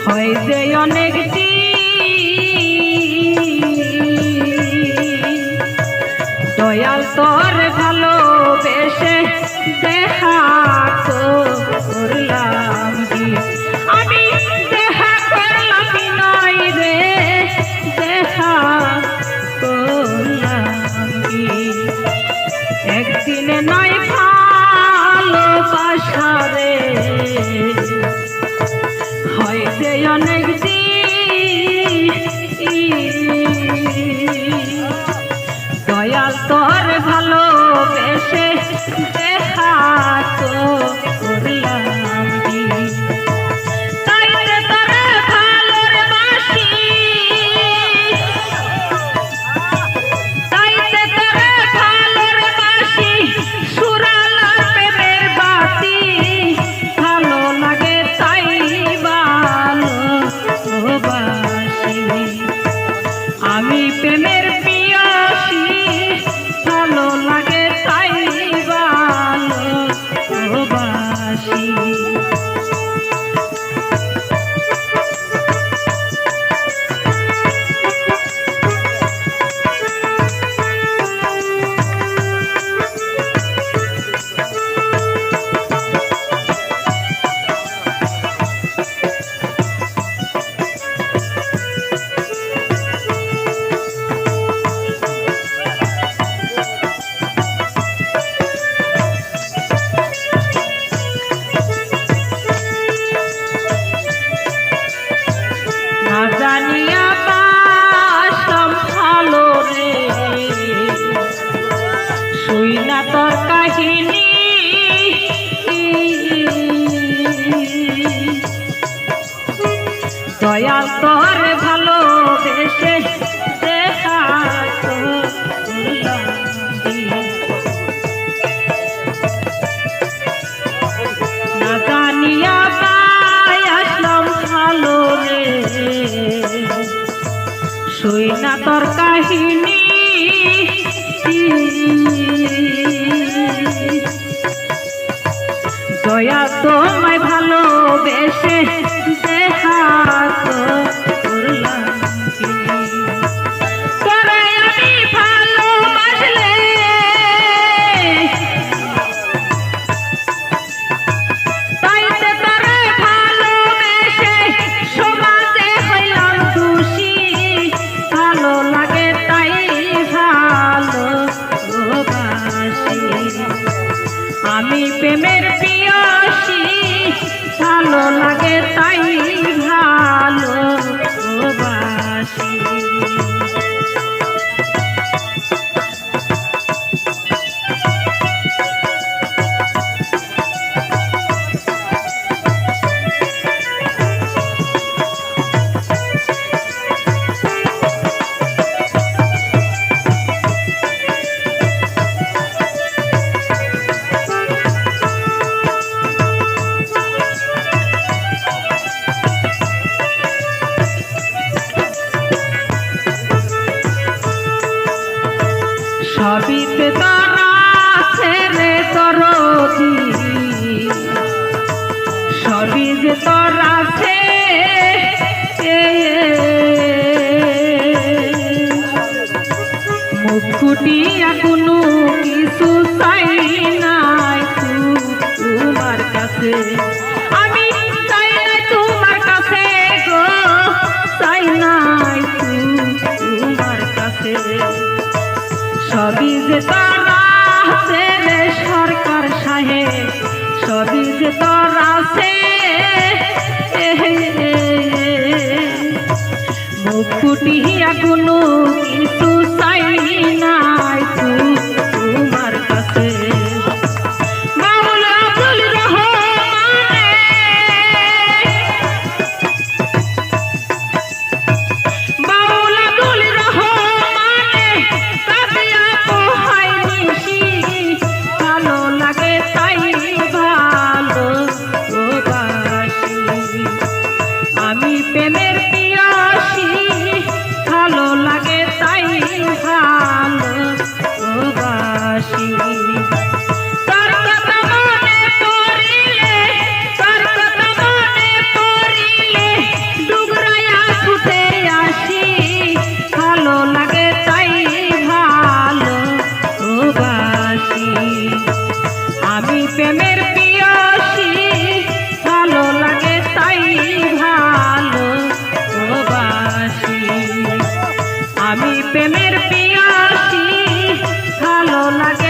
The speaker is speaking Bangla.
হইছে অনেক দয়াল তোর ভালোবেসে দেখা করলাম কি আমি দেখা করলাম নয় রে দেখা করলাম কি একদিনে নয় ভালোবাসা রে হইছে অনেক দয়াল তোর ভালোবেসে দেখা তো করলাম তাইতে তোরে ভালোর বাসি তাইতে তোরে ভালোর বাসি সুরালা প্রেমের বাতি ভালো লাগে তাই ভালোবাসি আমি প্রেমের পিয়াসী ভালো লাগে তাই ভালোবাসি জানিয়া বাসম ভালো রে শুই না তোর কাহিনী দয়াল তোর ভালোবেসে দেখা না জানিয়া আসলাম ভালো রে শুই না তোর কাহিনী দয়া তোমায় ভালোবেসে দেখা করলাম তোরে আমি ভালোবাসলে তাইতে তোরে ভালোবেসে সমাজে হইলাম দোষী ভালো লাগে তাই ভালোবাসি আমি প্রেমের পিয়াসী ভালো লাগে তাই ভালো সবই যে তোর আছে মুখ ফুটিয়া কোনো কিছু চাই নাই তোমার কাছে আমি চাই নাই তোমার কাছে গো চাই নাই তোমার কাছে সবই যে তোর আছে রে সরকার সাহেব সবই যে তোর আছে মুখ ফুটিয়া কোনো কিছু চাই নাই তোমার কাছে বাউল আব্দুল রহমানে বাউল আব্দুল রহমানে কাঁদিয়া পোহাই নিশি ভালো লাগে তাই ভালো বাসি আমি প্রেমের পিয়াসী ভালো লাগে তাই ভালো বাসি তোর কথা মনে পড়িলে তোর কথা মনে পড়িলে ডুগরাইয়া ছুটে আসি ভালো লাগে তাই ভালো বাসি আমি প্রেমের পিয়াসী ভালো লাগে তাই ভালো বাসি আমি প্রেমের পিয়াসী ভালো লাগে